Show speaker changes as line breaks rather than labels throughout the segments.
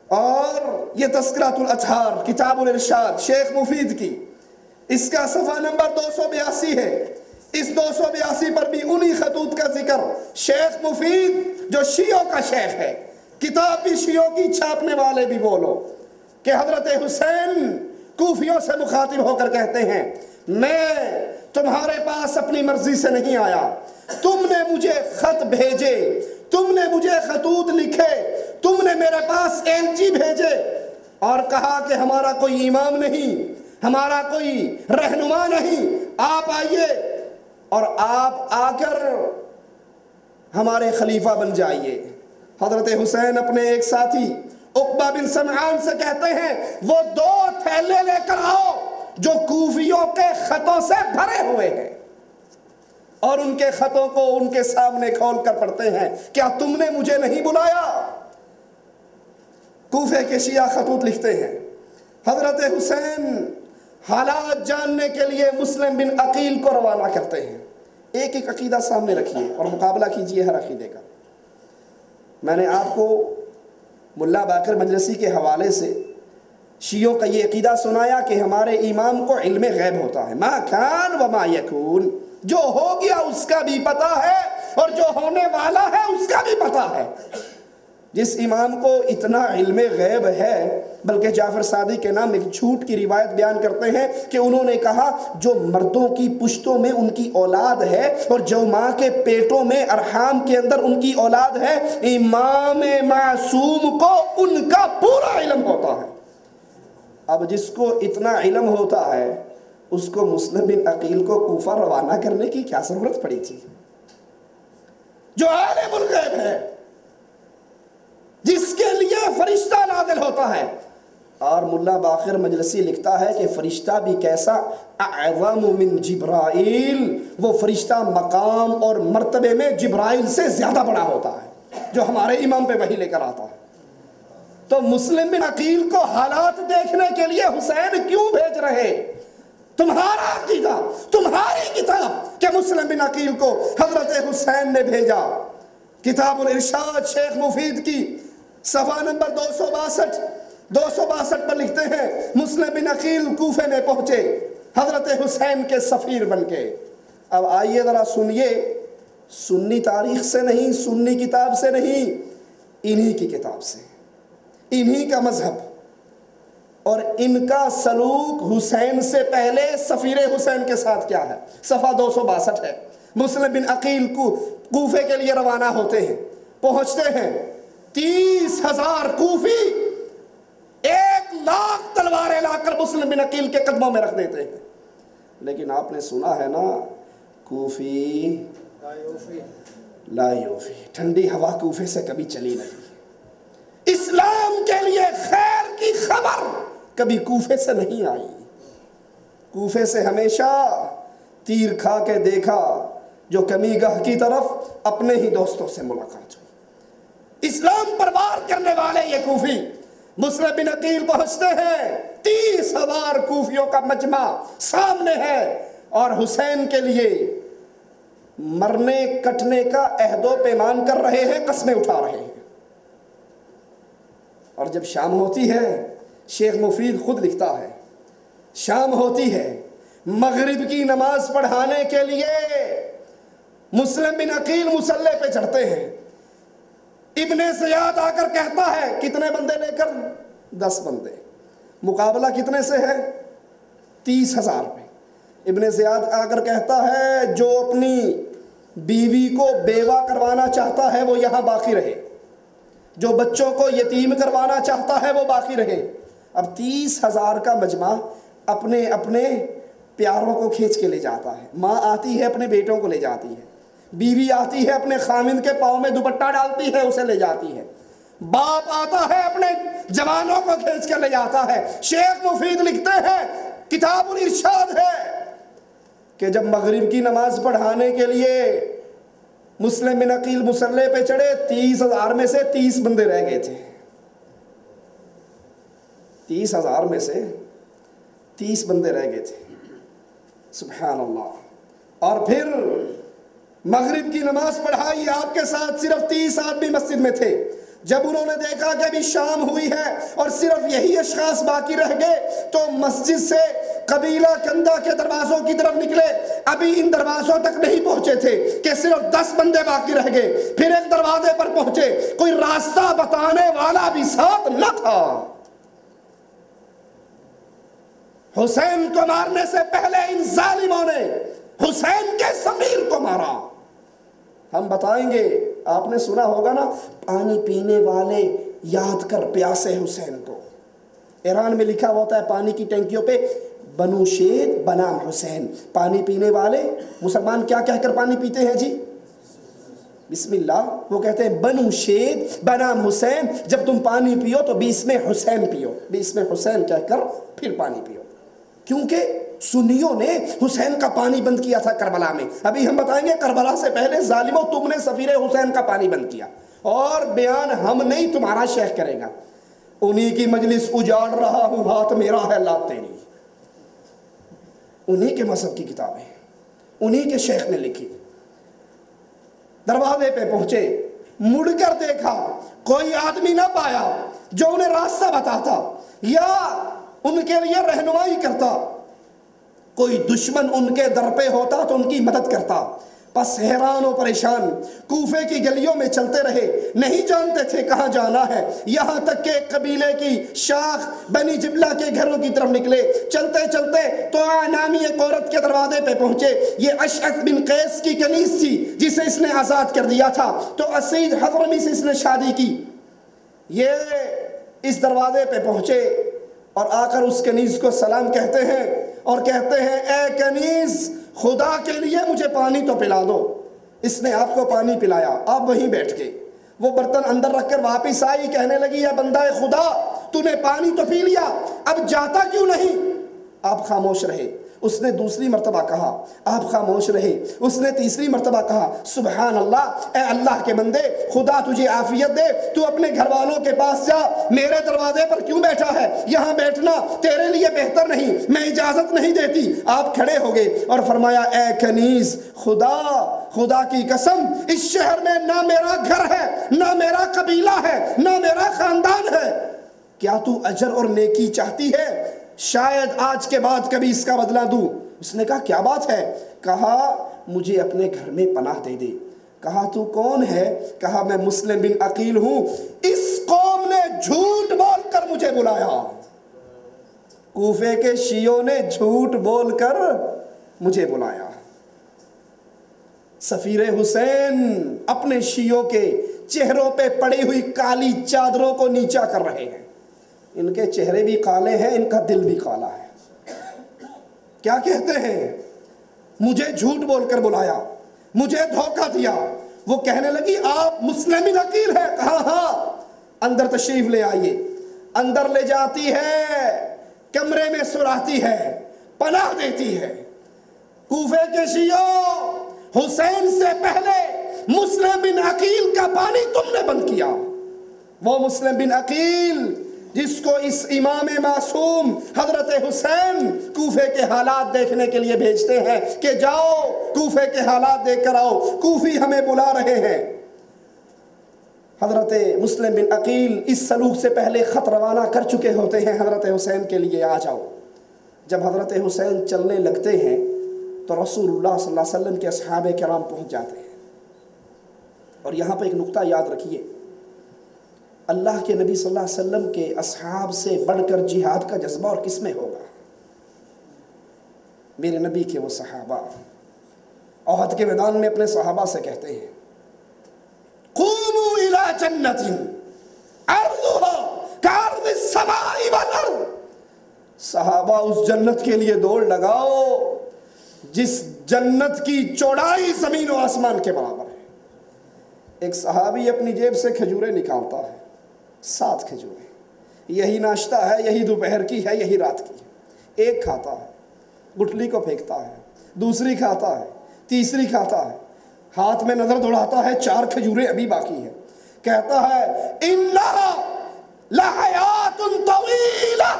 اور یہ تذکرۃ الاطہار کتاب الارشاد شیخ مفید کی، اس کا صفحہ نمبر 282 ہے۔ اس 282 پر بھی انہی خطوط کا ذکر شیخ مفید جو شیعوں کا شیخ ہے، کتاب بھی شیعوں کی چھاپنے والے بھی وہ لوگ، کہ حضرت حسین کوفیوں سے مخاطب ہو کر کہتے ہیں میں تمہارے پاس اپنی مرضی سے نہیں آیا، تم نے مجھے خط بھیجے، تم نے مجھے خطوط لکھے، تم نے میرے پاس ایلچی بھیجے اور کہا کہ ہمارا کوئی امام نہیں، ہمارا کوئی رہنما نہیں، آپ آئیے اور آپ آ کر ہمارے خلیفہ بن جائیے۔ حضرت حسین اپنے ایک ساتھی عقبہ بن سمعان سے کہتے ہیں وہ 2 تھیلے لے کر آؤ جو کوفیوں کے خطوں سے بھرے ہوئے ہیں، اور ان کے خطوں کو ان کے سامنے کھول کر پڑھتے ہیں، کیا تم نے مجھے نہیں بلایا؟ کوفے کے شیعہ خطوط لکھتے ہیں، حضرت حسین حالات جاننے کے لیے مسلم بن عقیل کو روانہ کرتے ہیں۔ ایک ایک عقیدہ سامنے رکھیے اور مقابلہ کیجئے ہر عقیدے کا۔ میں نے آپ کو ملا باقر مجلسی کے حوالے سے شیعوں کا یہ عقیدہ سنایا کہ ہمارے امام کو علم غیب ہوتا ہے، ما کان و ما یکون، جو ہو گیا اس کا بھی پتہ ہے اور جو ہونے والا ہے اس کا بھی پتہ ہے۔ جس امام کو اتنا علم غیب ہے، بلکہ جعفر صادق کے نام ایک جھوٹ کی روایت بیان کرتے ہیں کہ انہوں نے کہا جو مردوں کی پشتوں میں ان کی اولاد ہے اور جو ماں کے پیٹوں میں ارحام کے اندر ان کی اولاد ہے، امام معصوم کو ان کا پورا علم ہوتا ہے۔ اب جس کو اتنا علم ہوتا ہے اس کو مسلم بن عقیل کو کوفہ روانہ کرنے کی کیا ضرورت پڑی تھی؟ جو عالم الغیب ہے، جس کے لیے فرشتہ نازل ہوتا ہے۔ اور ملا باقر مجلسی لکھتا ہے کہ فرشتہ بھی کیسا، اعظم من جبرائیل، وہ فرشتہ مقام اور مرتبے میں جبرائیل سے زیادہ بڑا ہوتا ہے جو ہمارے امام پہ وحی لے کر آتا ہے۔ تو مسلم بن عقیل کو حالات دیکھنے کے لیے حسین کیوں بھیج رہے؟ تمہارا عقیدہ، تمہاری کتاب کہ مسلم بن عقیل کو حضرت حسین نے بھیجا۔ کتاب الارشاد شیخ مفید کی صفحہ نمبر 262 پر لکھتے ہیں مسلم بن عقیل کوفے میں پہنچے حضرت حسین کے سفیر بن کے۔ اب آئیے ذرا سنیے، سنی تاریخ سے نہیں، سنی کتاب سے نہیں، انہی کی کتاب سے، انہی کا مذہب اور ان کا سلوک حسین سے پہلے سفیر حسین کے ساتھ کیا ہے۔ صفحہ 262 ہے۔ مسلم بن عقیل کو کوفے کے لیے روانہ ہوتے ہیں، پہنچتے ہیں، 30,000 کوفی 1,00,000 تلواریں لا کر مسلم بن عقیل کے قدموں میں رکھ دیتے ہیں۔ لیکن آپ نے سنا ہے نا، کوفی لا یوفی، ٹھنڈی ہوا کوفے سے کبھی چلی نہیں۔ اسلام کے لیے خیر کی خبر کبھی کوفے سے نہیں آئی۔ کوفے سے ہمیشہ تیر کھا کے دیکھا جو کمی گاہ کی طرف اپنے ہی دوستوں سے ملاقات ہوئی۔ اسلام پر وار کرنے والے یہ کوفی مسلم بن عقیل پہنچتے ہیں، 30,000 کوفیوں کا مجمع سامنے ہے اور حسین کے لیے مرنے کٹنے کا عہد و پیمان کر رہے ہیں، قسمیں اٹھا رہے ہیں۔ اور جب شام ہوتی ہے، شیخ مفید خود لکھتا ہے، شام ہوتی ہے، مغرب کی نماز پڑھانے کے لیے مسلم بن عقیل مصلی پہ چڑھتے ہیں۔ ابن زیاد آ کر کہتا ہے کتنے بندے لے کر؟ 10 بندے۔ مقابلہ کتنے سے ہے؟ 30,000 پہ۔ ابن زیاد آ کر کہتا ہے جو اپنی بیوی کو بیوہ کروانا چاہتا ہے وہ یہاں باقی رہے، جو بچوں کو یتیم کروانا چاہتا ہے وہ باقی رہے۔ اب 30,000 کا مجمع اپنے اپنے پیاروں کو کھینچ کے لے جاتا ہے۔ ماں آتی ہے اپنے بیٹوں کو لے جاتی ہے، بیوی آتی ہے اپنے خامند کے پاؤں میں دوپٹہ ڈالتی ہے اسے لے جاتی ہے، باپ آتا ہے اپنے جوانوں کو کھینچ کے لے جاتا ہے۔ شیخ مفید لکھتے ہیں، کتاب الارشاد ہے کہ جب مغرب کی نماز پڑھانے کے لیے مسلم بن عقیل مصلی پہ چڑھے، 30,000 میں سے 30 بندے رہ گئے تھے۔ 30,000 میں سے 30 بندے رہ گئے تھے، سبحان اللہ۔ اور پھر مغرب کی نماز پڑھائی، آپ کے ساتھ صرف 30 آدمی مسجد میں تھے۔ جب انہوں نے دیکھا کہ ابھی شام ہوئی ہے اور صرف یہی اشخاص باقی رہ گئے تو مسجد سے قبیلہ کندہ کے دروازوں کی طرف نکلے. ابھی ان دروازوں تک نہیں پہنچے تھے کہ صرف 10 بندے باقی رہ گئے. پھر ایک دروازے پر پہنچے, کوئی راستہ بتانے والا بھی ساتھ نہ تھا. حسین کو مارنے سے پہلے ان ظالموں نے حسین کے سفیر کو مارا. ہم بتائیں گے, آپ نے سنا ہوگا نا, پانی پینے والے یاد کر پیاسے حسین کو. ایران میں لکھا ہوتا ہے پانی کی ٹینکیوں پہ بنو شید بنام حسین. پانی پینے والے مسلمان کیا کہہ کر پانی پیتے ہیں جی؟ بسم اللہ. وہ کہتے ہیں بنو شید بنام حسین. جب تم پانی پیو تو بسم حسین پیو, بسم حسین کہہ کر پھر پانی پیو. کیونکہ سنیوں نے حسین کا پانی بند کیا تھا کربلا میں. ابھی ہم بتائیں گے کربلا سے پہلے ظالموں تم نے سفیر حسین کا پانی بند کیا. اور بیان ہم نہیں تمہارا شیخ کرے گا. انہی کی مجلس اجاڑ رہا ہوں, ہاتھ میرا ہے لات تیری. انہی کے مذہب کی کتابیں انہی کے شیخ نے لکھی. دروازے پہ پہنچے, مڑ کر دیکھا, کوئی آدمی نہ پایا جو انہیں راستہ بتاتا یا ان کے لیے رہنمائی کرتا. کوئی دشمن ان کے در پہ ہوتا تو ان کی مدد کرتا. بس حیران و پریشان کوفے کی گلیوں میں چلتے رہے, نہیں جانتے تھے کہاں جانا ہے. یہاں تک کہ قبیلے کی شاخ بنی جبلہ کے گھروں کی طرف نکلے. چلتے چلتے تو نامی ایک عورت کے دروازے پہ پہنچے. یہ اشعث بن قیس کی کنیز تھی جسے اس نے آزاد کر دیا تھا. تو اسید حضرمی سے اس نے شادی کی. یہ اس دروازے پہ پہنچے اور آ کر اس کنیز کو سلام کہتے ہیں اور کہتے ہیں اے کنیز, خدا کے لیے مجھے پانی تو پلا دو. اس نے آپ کو پانی پلایا, آپ وہیں بیٹھ گئے. وہ برتن اندر رکھ کر واپس آئی, کہنے لگی اے بندہ خدا, تو نے پانی تو پی لیا, اب جاتا کیوں نہیں؟ آپ خاموش رہے. اس نے دوسری مرتبہ کہا, آپ خاموش رہے. اس نے تیسری مرتبہ کہا, سبحان اللہ, اے اللہ کے بندے, خدا تجھے عافیت دے, تو اپنے گھر والوں کے پاس جا, میرے دروازے پر کیوں بیٹھا ہے؟ یہاں بیٹھنا تیرے لیے بہتر نہیں, میں اجازت نہیں دیتی. آپ کھڑے ہو گئے اور فرمایا اے کنیز, خدا کی قسم, اس شہر میں نہ میرا گھر ہے, نہ میرا قبیلہ ہے, نہ میرا خاندان ہے. کیا تو اجر اور نیکی چاہتی ہے؟ شاید آج کے بعد کبھی اس کا بدلہ دوں. اس نے کہا کیا بات ہے؟ کہا مجھے اپنے گھر میں پناہ دے دے. کہا تو کون ہے؟ کہا میں مسلم بن عقیل ہوں. اس قوم نے جھوٹ بول کر مجھے بلایا, کوفے کے شیعوں نے جھوٹ بول کر مجھے بلایا. سفیر حسین اپنے شیعوں کے چہروں پہ پڑی ہوئی کالی چادروں کو نیچا کر رہے ہیں. ان کے چہرے بھی کالے ہیں, ان کا دل بھی کالا ہے. کیا کہتے ہیں؟ مجھے جھوٹ بول کر بلایا, مجھے دھوکہ دیا. وہ کہنے لگی آپ مسلم بن عقیل ہے؟ کہا ہاں. اندر تشریف لے آئیے. اندر لے جاتی ہے, کمرے میں سلاتی ہے, پناہ دیتی ہے. کوفے کے شیعوں, حسین سے پہلے مسلم بن عقیل کا پانی تم نے بند کیا. وہ مسلم بن عقیل جس کو اس امام معصوم حضرت حسین کوفے کے حالات دیکھنے کے لیے بھیجتے ہیں کہ جاؤ کوفے کے حالات دیکھ کر آؤ, کوفی ہمیں بلا رہے ہیں. حضرت مسلم بن عقیل اس سلوک سے پہلے خط روانہ کر چکے ہوتے ہیں حضرت حسین کے لیے, آ جاؤ. جب حضرت حسین چلنے لگتے ہیں تو رسول اللہ صلی اللہ علیہ وسلم کے اصحاب کرام پہنچ جاتے ہیں. اور یہاں پہ ایک نقطہ یاد رکھیے, اللہ کے نبی صلی اللہ علیہ وسلم کے اصحاب سے بڑھ کر جہاد کا جذبہ اور کس میں ہوگا؟ میرے نبی کے وہ صحابہ احد کے میدان میں اپنے صحابہ سے کہتے ہیں قوموا الی جنت عرضها کعرض السماء والارض. صحابہ اس جنت کے لیے دوڑ لگاؤ جس جنت کی چوڑائی زمین و آسمان کے برابر ہے. ایک صحابی اپنی جیب سے کھجوریں نکالتا ہے, 7 کھجوریں. یہی ناشتہ ہے, یہی دوپہر کی ہے, یہی رات کی ہے. ایک کھاتا ہے, گٹلی کو پھینکتا ہے, دوسری کھاتا ہے, تیسری کھاتا ہے, ہاتھ میں نظر دوڑاتا ہے, 4 کھجوریں ابھی باقی ہیں. کہتا ہے انہا لحیات طویلہ,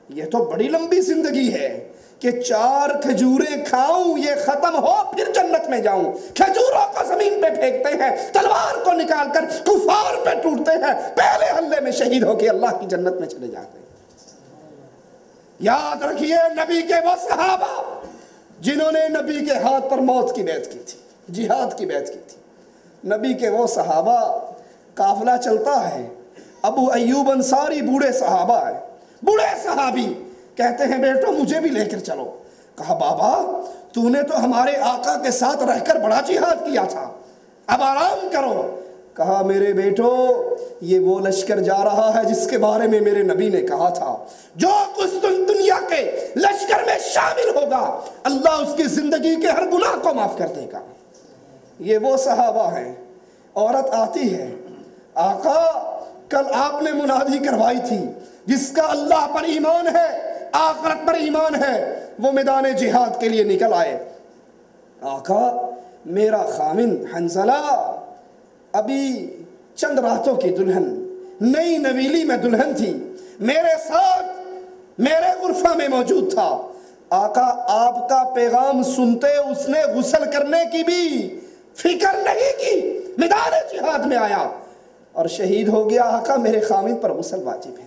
یہ تو بڑی لمبی زندگی ہے کہ 4 کھجوریں کھاؤں, یہ ختم ہو پھر جنت جنت میں جاؤں. کھجوروں کو زمین پہ پھینکتے ہیں, تلوار کو نکال کر کفار پہ ٹوٹتے ہیں, پہلے حملے میں شہید ہو کے اللہ کی جنت میں چلے جاتے ہیں. یاد رکھیے نبی کے وہ صحابہ جنہوں نے نبی کے ہاتھ پر موت کی بیعت کی تھی, جہاد کی بیعت کی تھی. نبی کے وہ صحابہ, قافلہ چلتا ہے, ابو ایوب انصاری بوڑھے صحابہ ہیں, بوڑھے صحابی کہتے ہیں بیٹو مجھے بھی لے کر چلو. کہا بابا تو نے تو ہمارے آقا کے ساتھ رہ کر بڑا جہاد کیا تھا, اب آرام کرو. کہا میرے بیٹو یہ وہ لشکر جا رہا ہے جس کے بارے میں میرے نبی نے کہا تھا, جو کچھ دنیا کے لشکر میں شامل ہوگا اللہ اس کی زندگی کے ہر گناہ کو معاف کر دے گا. یہ وہ صحابہ ہیں. عورت آتی ہے, آقا کل آپ نے منادی کروائی تھی جس کا اللہ پر ایمان ہے, آخرت پر ایمان ہے, وہ میدان جہاد کے لیے نکل آئے. آقا میرا خامند حنظلہ ابھی چند راتوں کی دلہن, نئی نویلی میں دلہن تھی, میرے ساتھ میرے غرفہ میں موجود تھا. آقا آپ کا پیغام سنتے اس نے غسل کرنے کی بھی فکر نہیں کی, میدان جہاد میں آیا اور شہید ہو گیا. آقا میرے خامند پر غسل واجب ہے.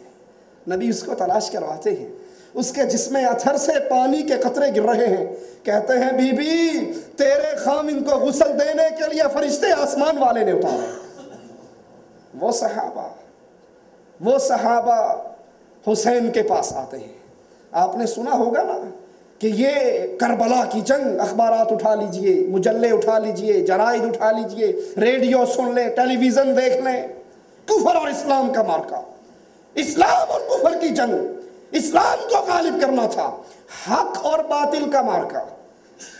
نبی اس کو تلاش کرواتے ہیں, اس کے جسم اثر سے پانی کے قطرے گر رہے ہیں. کہتے ہیں بی بی تیرے خامند کو غسل دینے کے لیے فرشتے آسمان والے نے اتارے. وہ صحابہ حسین کے پاس آتے ہیں. آپ نے سنا ہوگا نا کہ یہ کربلا کی جنگ, اخبارات اٹھا لیجئے, مجلے اٹھا لیجئے, جرائد اٹھا لیجئے, ریڈیو سن لیں, ٹیلی ویژن دیکھ لیں, کفر اور اسلام کا مارکا, اسلام اور کفر کی جنگ. اسلام کو غالب کرنا تھا, حق اور باطل کا مارکا.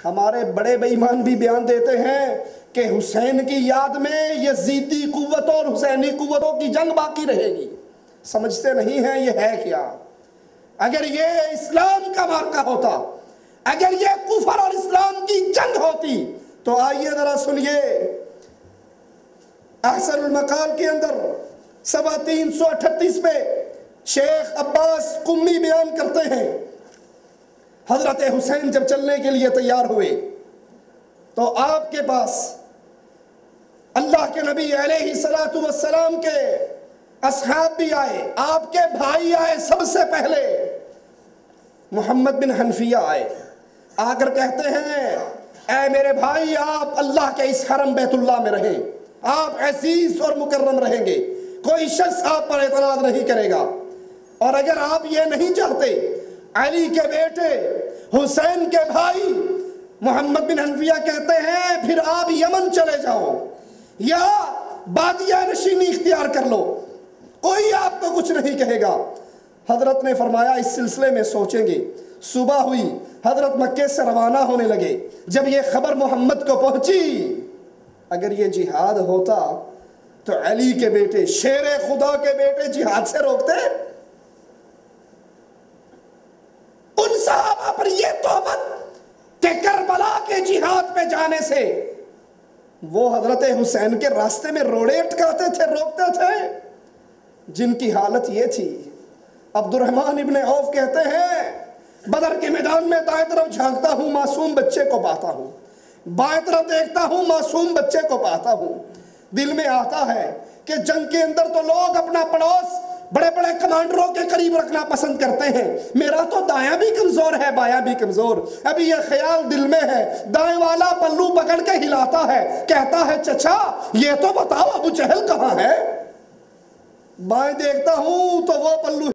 ہمارے بڑے بے ایمان بھی بیان دیتے ہیں کہ حسین کی یاد میں یزیدی قوتوں اور حسینی قوتوں کی جنگ باقی رہے گی. سمجھتے نہیں ہیں یہ ہے کیا. اگر یہ اسلام کا مارکا ہوتا, اگر یہ کفر اور اسلام کی جنگ ہوتی تو آئیے ذرا سنیے. احسن المقال کے اندر صفحہ 338 پہ شیخ عباس قمی بیان کرتے ہیں, حضرت حسین جب چلنے کے لیے تیار ہوئے تو آپ کے پاس اللہ کے نبی علیہ السلام کے اصحاب بھی آئے, آپ کے بھائی آئے. سب سے پہلے محمد بن حنفیہ آئے, آ کر کہتے ہیں اے میرے بھائی آپ اللہ کے اس حرم بیت اللہ میں رہیں, آپ عزیز اور مکرم رہیں گے, کوئی شخص آپ پر اعتراض نہیں کرے گا. اور اگر آپ یہ نہیں چاہتے, علی کے بیٹے حسین کے بھائی محمد بن حنفیہ کہتے ہیں پھر آپ یمن چلے جاؤ یا بادیہ نشینی اختیار کر لو, کوئی آپ کو کچھ نہیں کہے گا. حضرت نے فرمایا اس سلسلے میں سوچیں گے. صبح ہوئی, حضرت مکے سے روانہ ہونے لگے. جب یہ خبر محمد کو پہنچی, اگر یہ جہاد ہوتا تو علی کے بیٹے, شیر خدا کے بیٹے جہاد سے روکتے. ان صحابہ پر یہ تہمت کہ کربلا کے جہاد پہ جانے سے وہ حضرت حسین کے راستے میں روڑے اٹکاتے تھے, روکتے تھے, جن کی حالت یہ تھی. عبد الرحمن ابن عوف کہتے ہیں بدر کے میدان میں دائیں طرف جھانکتا ہوں معصوم بچے کو پاتا ہوں, بائیں طرف دیکھتا ہوں معصوم بچے کو پاتا ہوں. دل میں آتا ہے کہ جنگ کے اندر تو لوگ اپنا پڑوس بڑے بڑے کمانڈروں کے قریب رکھنا پسند کرتے ہیں, میرا تو دایاں بھی کمزور ہے بایاں بھی کمزور. ابھی یہ خیال دل میں ہے, دائیں والا پلو پکڑ کے ہلاتا ہے, کہتا ہے چچا یہ تو بتاؤ ابو جہل کہاں ہے. بائیں دیکھتا ہوں